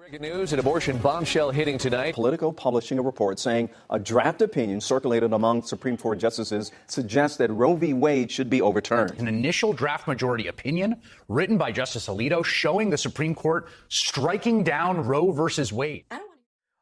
Breaking news, an abortion bombshell hitting tonight. Politico publishing a report saying a draft opinion circulated among Supreme Court justices suggests that Roe v. Wade should be overturned. An initial draft majority opinion written by Justice Alito showing the Supreme Court striking down Roe versus Wade.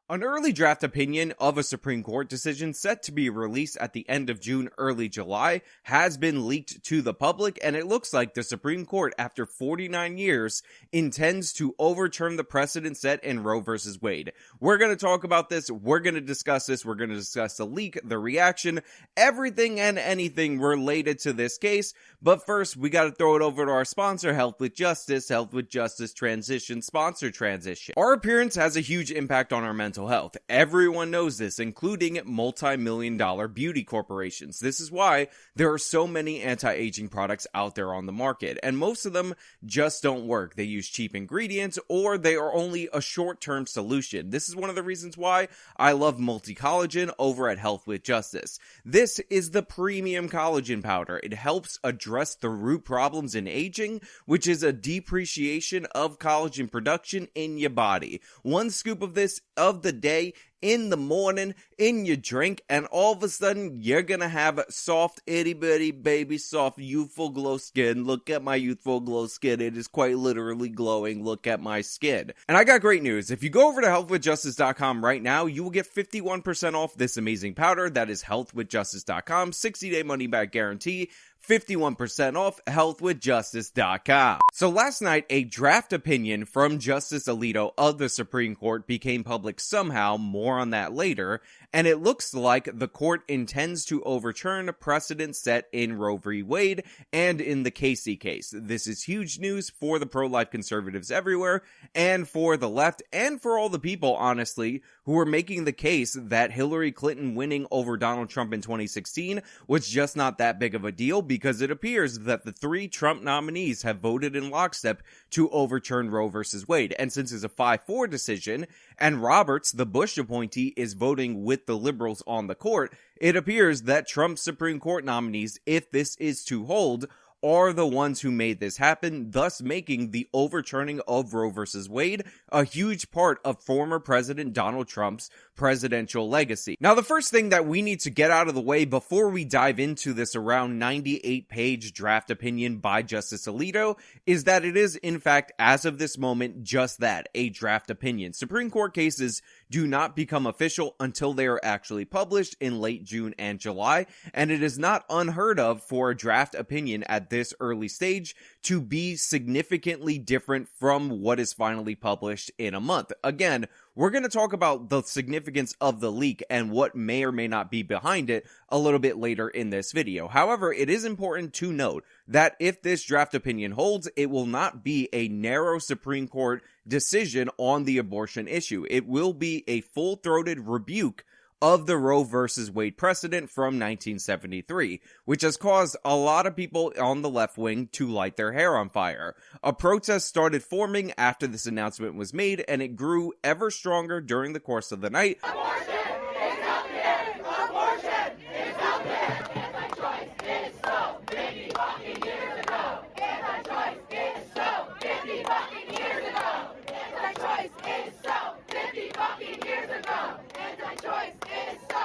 An early draft opinion of a Supreme Court decision set to be released at the end of June, early July, has been leaked to the public, and it looks like the Supreme Court, after 49 years, intends to overturn the precedent set in Roe versus Wade. We're going to talk about this, we're going to discuss this, we're going to discuss the leak, the reaction, everything and anything related to this case, but first, we got to throw it over to our sponsor, Health with Justice Transition, Sponsor Transition. Our appearance has a huge impact on our mental health. Everyone knows this, including multi-million-dollar beauty corporations. This is why there are so many anti-aging products out there on the market, and most of them just don't work. They use cheap ingredients, or they are only a short-term solution. This is one of the reasons why I love multi-collagen over at Health with Justice. This is the premium collagen powder. It helps address the root problems in aging, which is a depreciation of collagen production in your body. One scoop of this of the day in the morning in your drink, and all of a sudden you're gonna have soft, itty bitty baby soft youthful glow skin. Look at my youthful glow skin, it is quite literally glowing. Look at my skin. And I got great news. If you go over to healthwithjustice.com right now, you will get 51% off this amazing powder. That is healthwithjustice.com, 60-day money back guarantee, 51% off, healthwithjustice.com. So last night, a draft opinion from Justice Alito of the Supreme Court became public somehow, more on that later, and it looks like the court intends to overturn a precedent set in Roe v. Wade and in the Casey case. This is huge news for the pro-life conservatives everywhere, and for the left, and for all the people, honestly, who are making the case that Hillary Clinton winning over Donald Trump in 2016 was just not that big of a deal, because it appears that the three Trump nominees have voted in lockstep to overturn Roe versus Wade. And since it's a 5-4 decision, and Roberts, the Bush appointee, is voting with the liberals on the court, it appears that Trump's Supreme Court nominees, if this is to hold, are the ones who made this happen, thus making the overturning of Roe versus Wade a huge part of former President Donald Trump's presidential legacy. Now, the first thing that we need to get out of the way before we dive into this around 98-page draft opinion by Justice Alito is that it is, in fact, as of this moment, just that, a draft opinion. Supreme Court cases do not become official until they are actually published in late June and July, and it is not unheard of for a draft opinion at this early stage to be significantly different from what is finally published in a month. Again, we're going to talk about the significance of the leak and what may or may not be behind it a little bit later in this video. However, it is important to note that if this draft opinion holds, it will not be a narrow Supreme Court decision on the abortion issue. It will be a full-throated rebuke of the Roe versus Wade precedent from 1973, which has caused a lot of people on the left wing to light their hair on fire. A protest started forming after this announcement was made, and it grew ever stronger during the course of the night. Abortion is out there! Abortion is out there! Anti-choice is so 50 fucking years ago! Anti-choice is so 50 fucking years ago! Anti-choice is so 50 fucking years ago! Anti-choice is so...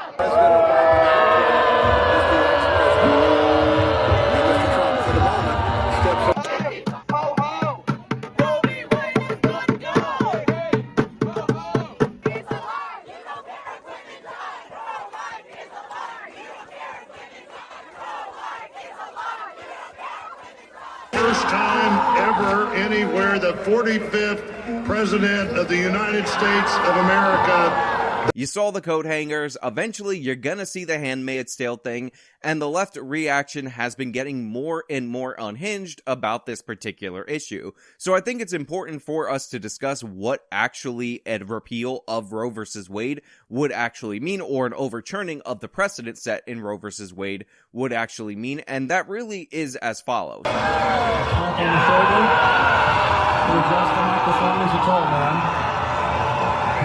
First time ever anywhere the 45th President of the United States of America. You saw the coat hangers, eventually you're gonna see the Handmaid's Tale thing, and the left reaction has been getting more and more unhinged about this particular issue. So I think it's important for us to discuss what actually a repeal of Roe versus Wade would actually mean, or an overturning of the precedent set in Roe versus Wade would actually mean, and that really is as follows.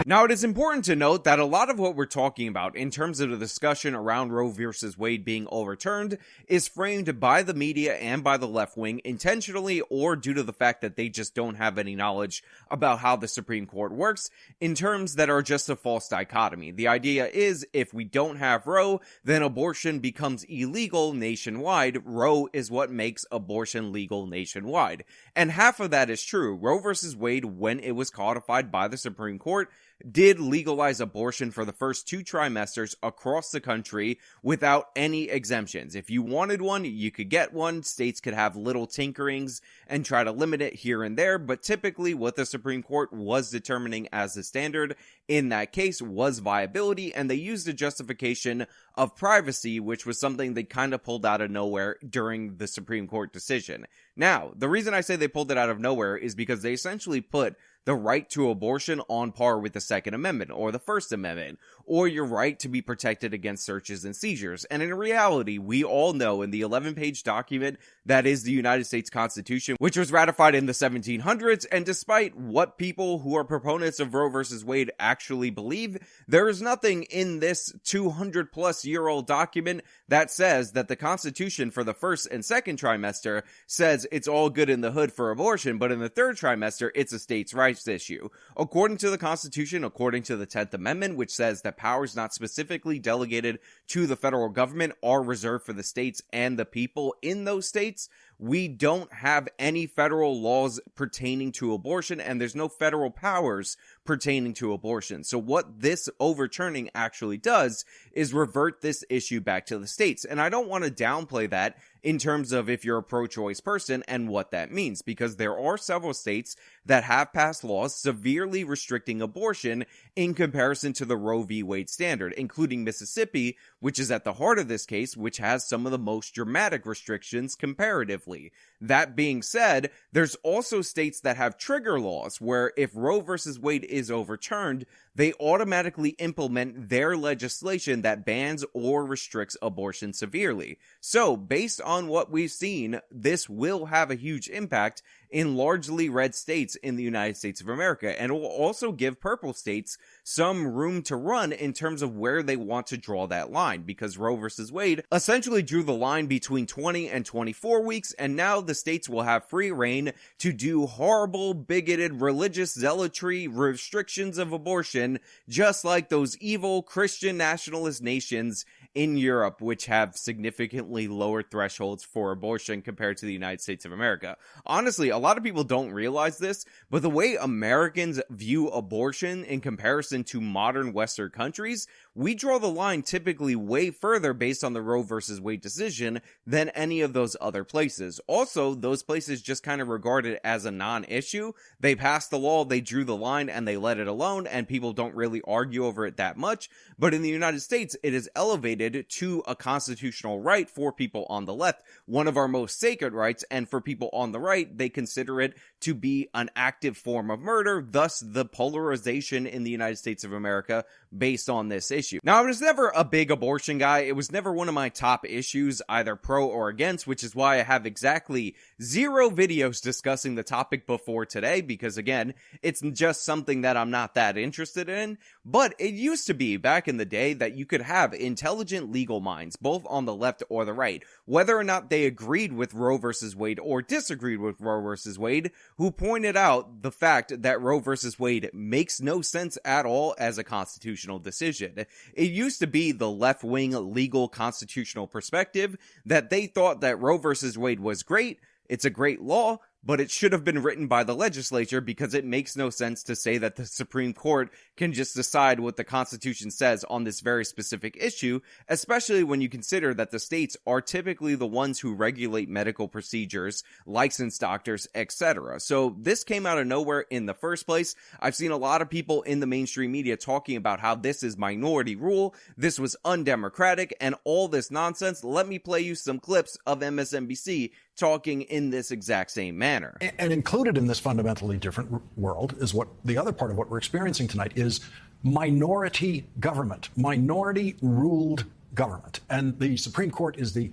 Now, it is important to note that a lot of what we're talking about in terms of the discussion around Roe versus Wade being overturned is framed by the media and by the left wing intentionally or due to the fact that they just don't have any knowledge about how the Supreme Court works in terms that are just a false dichotomy. The idea is if we don't have Roe, then abortion becomes illegal nationwide. Roe is what makes abortion legal nationwide. And half of that is true. Roe versus Wade, when it was codified by the Supreme Court, did legalize abortion for the first 2 trimesters across the country without any exemptions. If you wanted one, you could get one. States could have little tinkerings and try to limit it here and there, but typically what the Supreme Court was determining as the standard in that case was viability, and they used a justification of privacy, which was something they kind of pulled out of nowhere during the Supreme Court decision. Now, the reason I say they pulled it out of nowhere is because they essentially put the right to abortion on par with the Second Amendment or the First Amendment, or your right to be protected against searches and seizures. And in reality, we all know in the 11-page document that is the United States Constitution, which was ratified in the 1700s, and despite what people who are proponents of Roe versus Wade actually believe, there is nothing in this 200-plus-year-old document that says that the Constitution for the first and second trimester says it's all good in the hood for abortion, but in the third trimester, it's a states' rights issue. According to the Constitution, according to the 10th Amendment, which says that powers not specifically delegated to the federal government are reserved for the states and the people in those states, we don't have any federal laws pertaining to abortion, and there's no federal powers pertaining to abortion. So what this overturning actually does is revert this issue back to the states. And I don't want to downplay that in terms of if you're a pro-choice person and what that means, because there are several states that have passed laws severely restricting abortion in comparison to the Roe v. Wade standard, including Mississippi, which is at the heart of this case, which has some of the most dramatic restrictions comparatively. That being said, there's also states that have trigger laws where if Roe versus Wade is overturned, they automatically implement their legislation that bans or restricts abortion severely. So, based on what we've seen, this will have a huge impact in largely red states in the United States of America, and it will also give purple states some room to run in terms of where they want to draw that line, because Roe versus Wade essentially drew the line between 20 and 24 weeks, and now the states will have free reign to do horrible, bigoted, religious zealotry restrictions of abortion, just like those evil Christian nationalist nations in Europe, which have significantly lower thresholds for abortion compared to the United States of America. Honestly, a lot of people don't realize this, but the way Americans view abortion in comparison to modern Western countries, we draw the line typically way further based on the Roe versus Wade decision than any of those other places. Also, those places just kind of regard it as a non-issue. They passed the law, they drew the line, and they let it alone, and people don't really argue over it that much. But in the United States, it is elevated to a constitutional right for people on the left, one of our most sacred rights, and for people on the right, they consider it to be an active form of murder, thus the polarization in the United States of America based on this issue. Now, I was never a big abortion guy. It was never one of my top issues, either pro or against, which is why I have exactly 0 videos discussing the topic before today, because again, it's just something that I'm not that interested in. But it used to be back in the day that you could have intelligent legal minds, both on the left or the right, whether or not they agreed with Roe versus Wade or disagreed with Roe versus Wade, who pointed out the fact that Roe versus Wade makes no sense at all as a constitutional decision. It used to be the left-wing legal constitutional perspective that they thought that Roe versus Wade was great, it's a great law, but it should have been written by the legislature because it makes no sense to say that the Supreme Court can just decide what the Constitution says on this very specific issue, especially when you consider that the states are typically the ones who regulate medical procedures, licensed doctors, etc. So this came out of nowhere in the first place. I've seen a lot of people in the mainstream media talking about how this is minority rule, this was undemocratic, and all this nonsense. Let me play you some clips of MSNBC talking in this exact same manner. And included in this fundamentally different world is what the other part of what we're experiencing tonight is minority government, minority ruled government. And the Supreme Court is the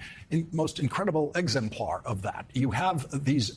most incredible exemplar of that. You have these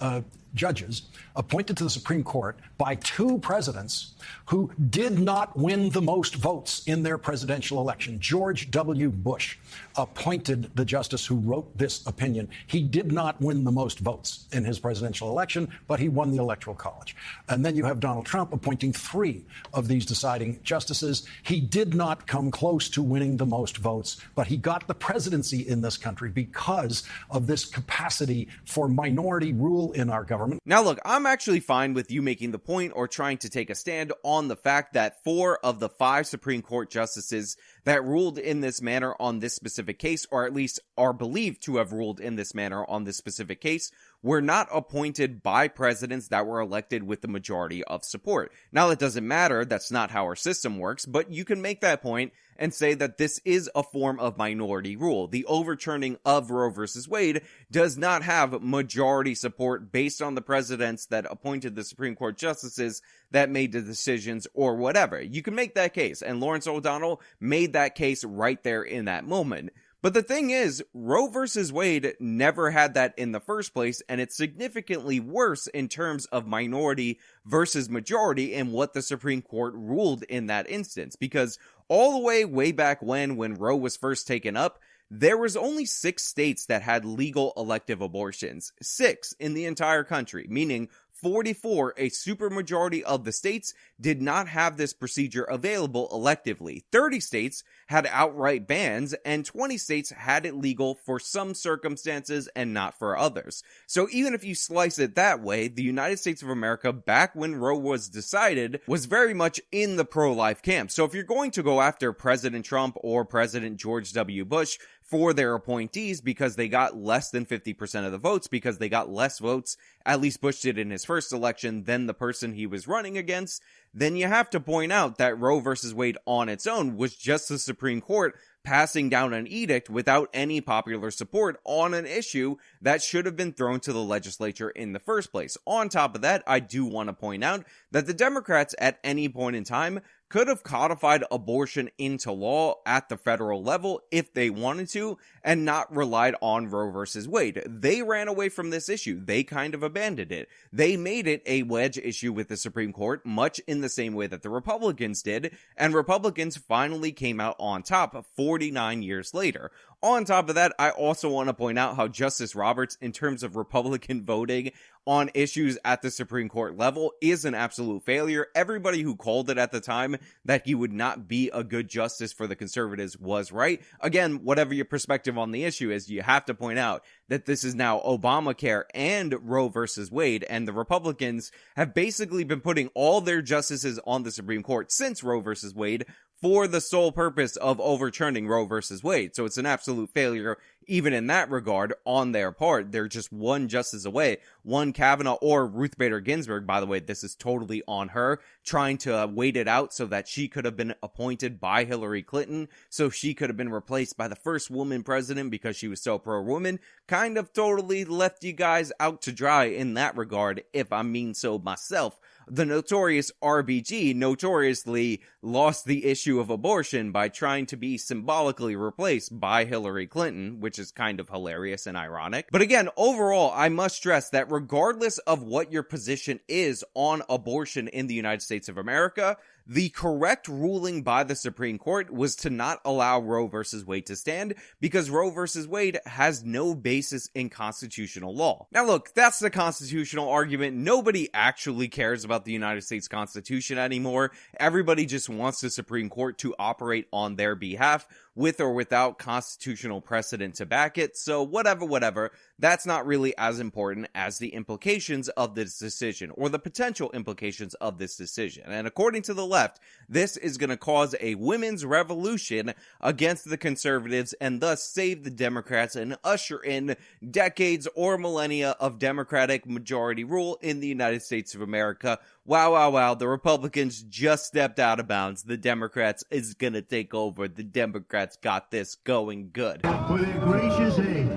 judges appointed to the Supreme Court by two presidents who did not win the most votes in their presidential election. George W. Bush appointed the justice who wrote this opinion. He did not win the most votes in his presidential election, but he won the Electoral College. And then you have Donald Trump appointing three of these deciding justices. He did not come close to winning the most votes, but he got the presidency in this country because of this capacity for minority rule in our government. Now look, I'm actually fine with you making the point or trying to take a stand on the fact that 4 of the 5 Supreme Court justices that ruled in this manner on this specific case, or at least are believed to have ruled in this manner on this specific case, were not appointed by presidents that were elected with the majority of support. Now, that doesn't matter. That's not how our system works, but you can make that point and say that this is a form of minority rule. The overturning of Roe versus Wade does not have majority support based on the presidents that appointed the Supreme Court justices that made the decisions or whatever. You can make that case, and Lawrence O'Donnell made that case right there in that moment. But the thing is, Roe versus Wade never had that in the first place, and it's significantly worse in terms of minority versus majority in what the Supreme Court ruled in that instance. Because all the way back when Roe was first taken up, there was only 6 states that had legal elective abortions. 6 in the entire country, meaning 44, a supermajority of the states, did not have this procedure available electively. 30 states had outright bans, and 20 states had it legal for some circumstances and not for others. So even if you slice it that way, the United States of America, back when Roe was decided, was very much in the pro-life camp. So if you're going to go after President Trump or President George W. Bush for their appointees because they got less than 50% of the votes, because they got less votes, at least Bush did in his first election, than the person he was running against, then you have to point out that Roe versus Wade on its own was just the Supreme Court passing down an edict without any popular support on an issue that should have been thrown to the legislature in the first place. On top of that, I do want to point out that the Democrats at any point in time could have codified abortion into law at the federal level if they wanted to, and not relied on Roe versus Wade. They ran away from this issue. They kind of abandoned it. They made it a wedge issue with the Supreme Court, much in the same way that the Republicans did, and Republicans finally came out on top 49 years later. On top of that, I also want to point out how Justice Roberts, in terms of Republican voting on issues at the Supreme Court level, is an absolute failure. Everybody who called it at the time that he would not be a good justice for the conservatives was right. Again, whatever your perspective on the issue is, you have to point out that this is now Obamacare and Roe versus Wade, and the Republicans have basically been putting all their justices on the Supreme Court since Roe versus Wade for the sole purpose of overturning Roe versus Wade. So it's an absolute failure even in that regard on their part. They're just one justice away, one Kavanaugh or Ruth Bader Ginsburg, by the way, this is totally on her, trying to wait it out so that she could have been appointed by Hillary Clinton, so she could have been replaced by the first woman president because she was so pro-woman. Kind of totally left you guys out to dry in that regard, if I mean so myself. The notorious RBG notoriously lost the issue of abortion by trying to be symbolically replaced by Hillary Clinton, which is kind of hilarious and ironic. But again, overall, I must stress that regardless of what your position is on abortion in the United States of America, the correct ruling by the Supreme Court was to not allow Roe versus Wade to stand, because Roe versus Wade has no basis in constitutional law. Now look, that's the constitutional argument. Nobody actually cares about the United States Constitution anymore. Everybody just wants the Supreme Court to operate on their behalf, with or without constitutional precedent to back it. So whatever, that's not really as important as the implications of this decision, or the potential implications of this decision. And according to the left, this is going to cause a women's revolution against the conservatives, and thus save the Democrats and usher in decades or millennia of Democratic majority rule in the United States of America. Wow, the Republicans just stepped out of bounds. The Democrats is gonna take over. The Democrats got this going good. For their gracious aid.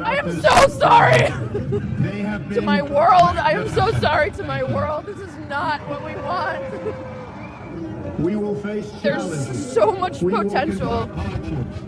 I am so sorry to my world. I am so sorry to my world. This is not what we want. We will face challenges. There's so much We will potential. confront hardships.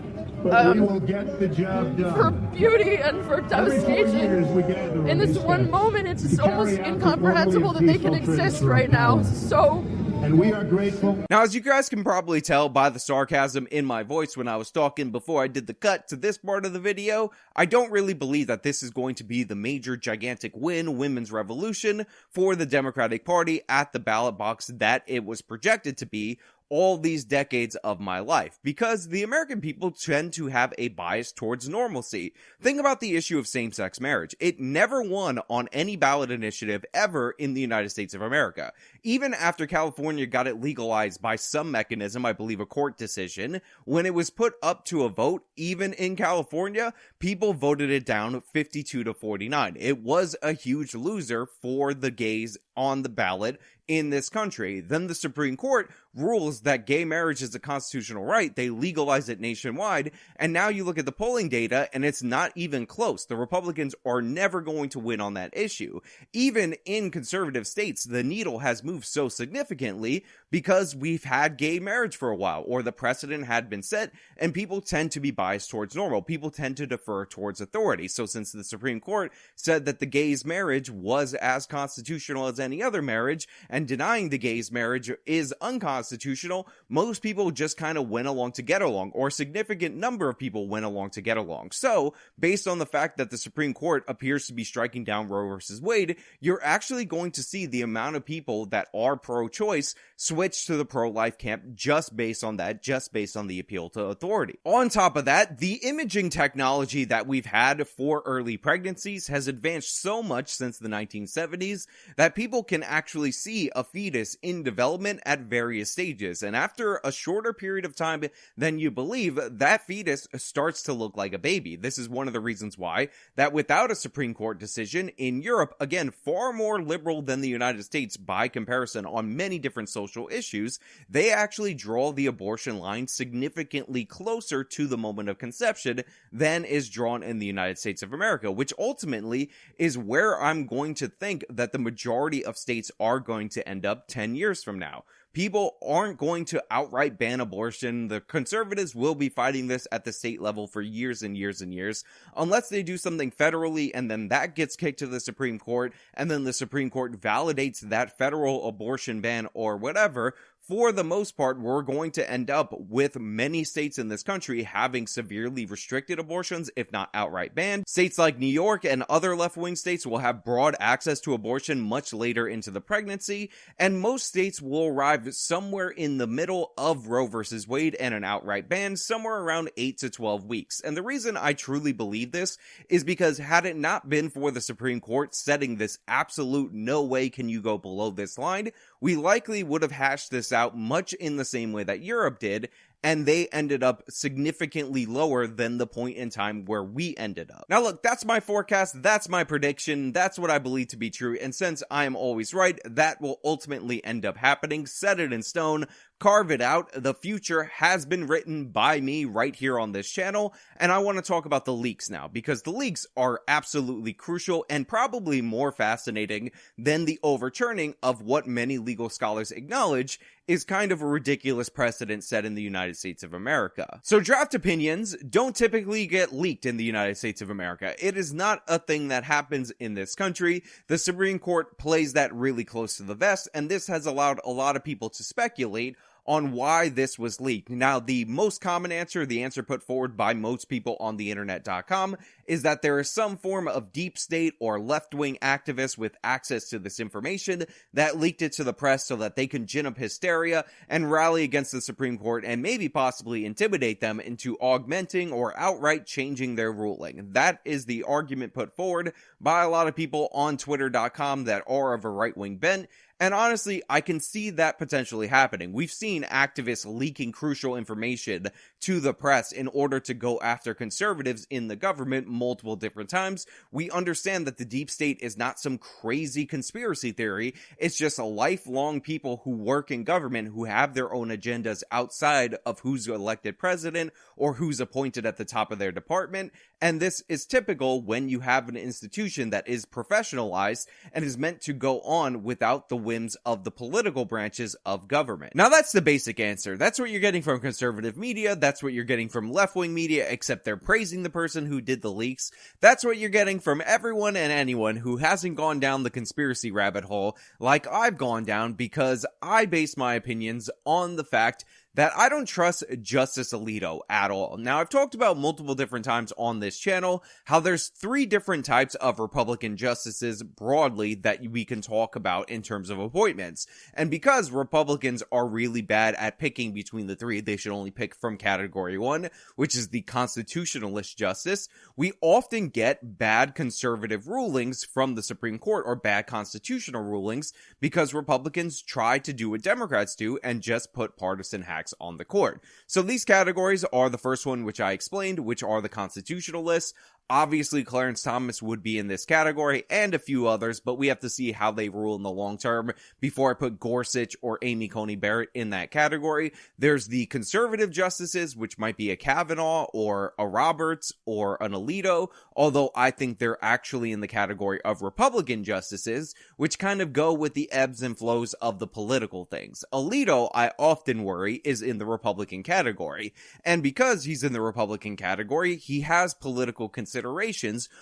but we will get the job done. for beauty and for devastation. In this one moment, it's just almost incomprehensible that they can exist right now. So. And we are grateful. Now, as you guys can probably tell by the sarcasm in my voice when I was talking before I did the cut to this part of the video, I don't really believe that this is going to be the major gigantic win, women's revolution for the Democratic Party at the ballot box that it was projected to be all these decades of my life, because the American people tend to have a bias towards normalcy. Think about the issue of same-sex marriage. It never won on any ballot initiative ever in the United States of America. Even after California got it legalized by some mechanism, I believe a court decision, when it was put up to a vote, even in California, people voted it down 52-49. It was a huge loser for the gays on the ballot in this country. Then the Supreme Court rules that gay marriage is a constitutional right. They legalize it nationwide. And now you look at the polling data and it's not even close. The Republicans are never going to win on that issue. Even in conservative states, the needle has moved so significantly because we've had gay marriage for a while, or the precedent had been set, and people tend to be biased towards normal. People tend to defer towards authority. So since the Supreme Court said that the gays' marriage was as constitutional as any other marriage, and denying the gays' marriage is unconstitutional, most people just kind of went along to get along, or a significant number of people went along to get along. So, based on the fact that the Supreme Court appears to be striking down Roe v. Wade, you're actually going to see the amount of people that are pro-choice switch to the pro-life camp just based on that, just based on the appeal to authority. On top of that, the imaging technology that we've had for early pregnancies has advanced so much since the 1970s that people can actually see a fetus in development at various stages, and after a shorter period of time than you believe, that fetus starts to look like a baby. This is one of the reasons why that without a Supreme Court decision in Europe, again, far more liberal than the United States by comparison on many different social issues, they actually draw the abortion line significantly closer to the moment of conception than is drawn in the United States of America, which ultimately is where I'm going to think that the majority of states are going to end up 10 years from now. People aren't going to outright ban abortion. The conservatives will be fighting this at the state level for years and years and years, unless they do something federally, and then that gets kicked to the Supreme Court, and then the Supreme Court validates that federal abortion ban or whatever. For the most part, we're going to end up with many states in this country having severely restricted abortions, if not outright banned. States like New York and other left-wing states will have broad access to abortion much later into the pregnancy, and most states will arrive somewhere in the middle of Roe versus Wade and an outright ban, somewhere around 8 to 12 weeks. And the reason I truly believe this is because had it not been for the Supreme Court setting this absolute no way can you go below this line, we likely would have hashed this out much in the same way that Europe did, and they ended up significantly lower than the point in time where we ended up. Now look, that's my forecast, that's my prediction, that's what I believe to be true, and since I am always right, that will ultimately end up happening. Set it in stone, carve it out. The future has been written by me right here on this channel, and I want to talk about the leaks now, because the leaks are absolutely crucial and probably more fascinating than the overturning of what many legal scholars acknowledge is kind of a ridiculous precedent set in the United States of America. So draft opinions don't typically get leaked in the United States of America. It is not a thing that happens in this country. The Supreme Court plays that really close to the vest, and this has allowed a lot of people to speculate on why this was leaked. Now, the most common answer, the answer put forward by most people on the internet.com, is that there is some form of deep state or left-wing activists with access to this information that leaked it to the press so that they can gin up hysteria and rally against the Supreme Court and maybe possibly intimidate them into augmenting or outright changing their ruling. That is the argument put forward by a lot of people on twitter.com that are of a right-wing bent. And honestly, I can see that potentially happening. We've seen activists leaking crucial information to the press in order to go after conservatives in the government multiple different times. We understand that the deep state is not some crazy conspiracy theory. It's just a lifelong people who work in government who have their own agendas outside of who's elected president or who's appointed at the top of their department. And this is typical when you have an institution that is professionalized and is meant to go on without the whims of the political branches of government. Now that's the basic answer. That's what you're getting from conservative media. That's what you're getting from left-wing media, except they're praising the person who did the leaks. That's what you're getting from everyone and anyone who hasn't gone down the conspiracy rabbit hole like I've gone down, because I base my opinions on the fact that I don't trust Justice Alito at all. Now, I've talked about multiple different times on this channel how there's 3 different types of Republican justices broadly that we can talk about in terms of appointments. And because Republicans are really bad at picking between the 3, they should only pick from category 1, which is the constitutionalist justice. We often get bad conservative rulings from the Supreme Court, or bad constitutional rulings, because Republicans try to do what Democrats do and just put partisan hacks on the court. So these categories are the first one, which I explained, which are the constitutionalists. Obviously, Clarence Thomas would be in this category, and a few others, but we have to see how they rule in the long term before I put Gorsuch or Amy Coney Barrett in that category. There's the conservative justices, which might be a Kavanaugh or a Roberts or an Alito, although I think they're actually in the category of Republican justices, which kind of go with the ebbs and flows of the political things. Alito, I often worry, is in the Republican category, and because he's in the Republican category, he has political considerations,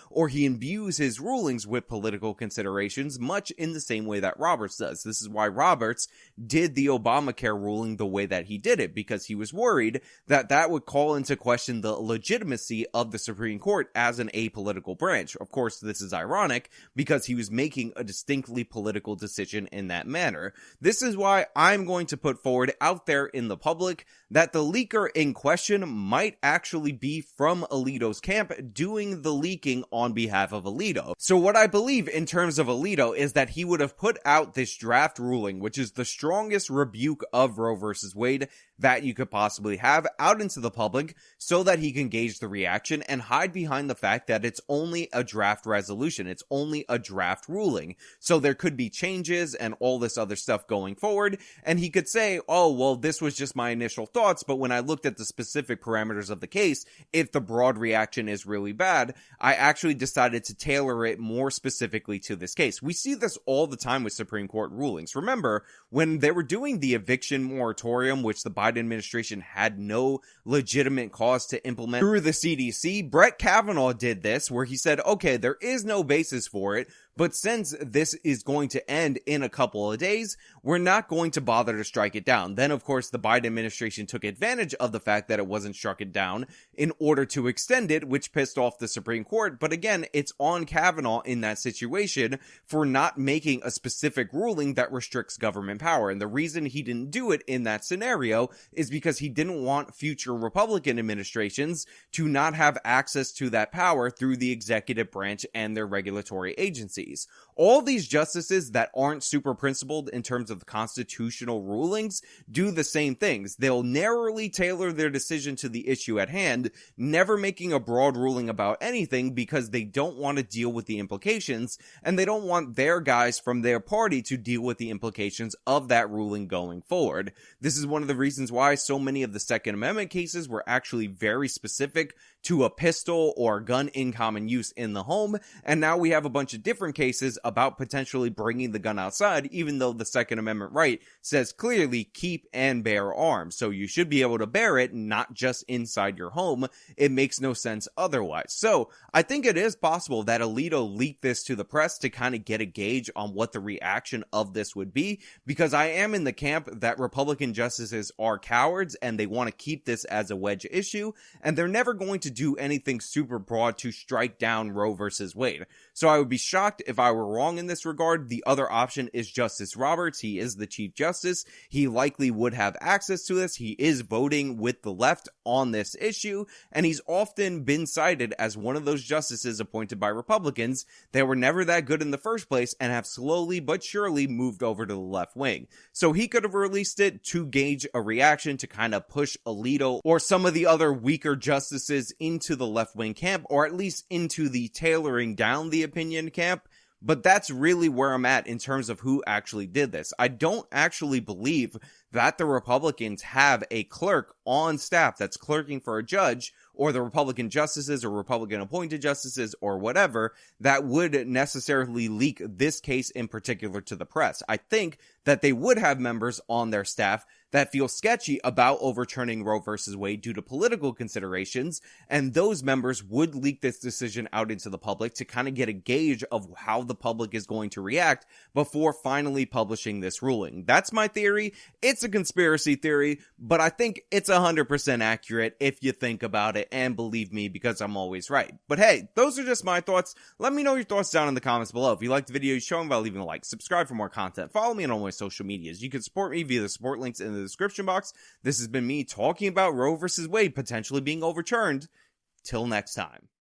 or he imbues his rulings with political considerations, much in the same way that Roberts does. This is why Roberts did the Obamacare ruling the way that he did it, because he was worried that that would call into question the legitimacy of the Supreme Court as an apolitical branch. Of course, this is ironic because he was making a distinctly political decision in that manner. This is why I'm going to put forward out there in the public that the leaker in question might actually be from Alito's camp doing the leaking on behalf of Alito. So what I believe in terms of Alito is that he would have put out this draft ruling, which is the strongest rebuke of Roe versus Wade that you could possibly have, out into the public so that he can gauge the reaction and hide behind the fact that it's only a draft resolution. It's only a draft ruling. So there could be changes and all this other stuff going forward. And he could say, oh, well, this was just my initial thoughts, but when I looked at the specific parameters of the case, if the broad reaction is really bad, I actually decided to tailor it more specifically to this case. We see this all the time with Supreme Court rulings. Remember, when they were doing the eviction moratorium, which the Biden administration had no legitimate cause to implement through the CDC, Brett Kavanaugh did this, where he said, okay, there is no basis for it, but since this is going to end in a couple of days, we're not going to bother to strike it down. Then, of course, the Biden administration took advantage of the fact that it wasn't struck it down in order to extend it, which pissed off the Supreme Court. But again, it's on Kavanaugh in that situation for not making a specific ruling that restricts government power. And the reason he didn't do it in that scenario is because he didn't want future Republican administrations to not have access to that power through the executive branch and their regulatory agencies. All these justices that aren't super principled in terms of the constitutional rulings do the same things. They'll narrowly tailor their decision to the issue at hand, never making a broad ruling about anything because they don't want to deal with the implications, and they don't want their guys from their party to deal with the implications of that ruling going forward. This is one of the reasons why so many of the Second Amendment cases were actually very specific to a pistol or gun in common use in the home, and now we have a bunch of different cases about potentially bringing the gun outside, even though the Second Amendment right says clearly keep and bear arms, so you should be able to bear it, not just inside your home. It makes no sense otherwise. So I think it is possible that Alito leaked this to the press to kind of get a gauge on what the reaction of this would be, because I am in the camp that Republican justices are cowards and they want to keep this as a wedge issue, and they're never going to do anything super broad to strike down Roe versus Wade. So I would be shocked if I were wrong in this regard. The other option is Justice Roberts. He is the Chief Justice. He likely would have access to this. He is voting with the left on this issue, and he's often been cited as one of those justices appointed by Republicans that were never that good in the first place and have slowly but surely moved over to the left wing. So he could have released it to gauge a reaction to kind of push Alito or some of the other weaker justices into the left wing camp, or at least into the tailoring down the opinion camp. But that's really where I'm at in terms of who actually did this. I don't actually believe that the Republicans have a clerk on staff that's clerking for a judge or the Republican justices or Republican appointed justices or whatever that would necessarily leak this case in particular to the press. I think that they would have members on their staff that feel sketchy about overturning Roe versus Wade due to political considerations, and those members would leak this decision out into the public to kind of get a gauge of how the public is going to react before finally publishing this ruling. That's my theory. It's a conspiracy theory, but I think it's 100% accurate if you think about it, and believe me, because I'm always right. But hey, those are just my thoughts. Let me know your thoughts down in the comments below. If you liked the video, show them by leaving a like, subscribe for more content, follow me on all my social medias. You can support me via the support links in the description box. This has been me talking about Roe versus Wade potentially being overturned. Till next time.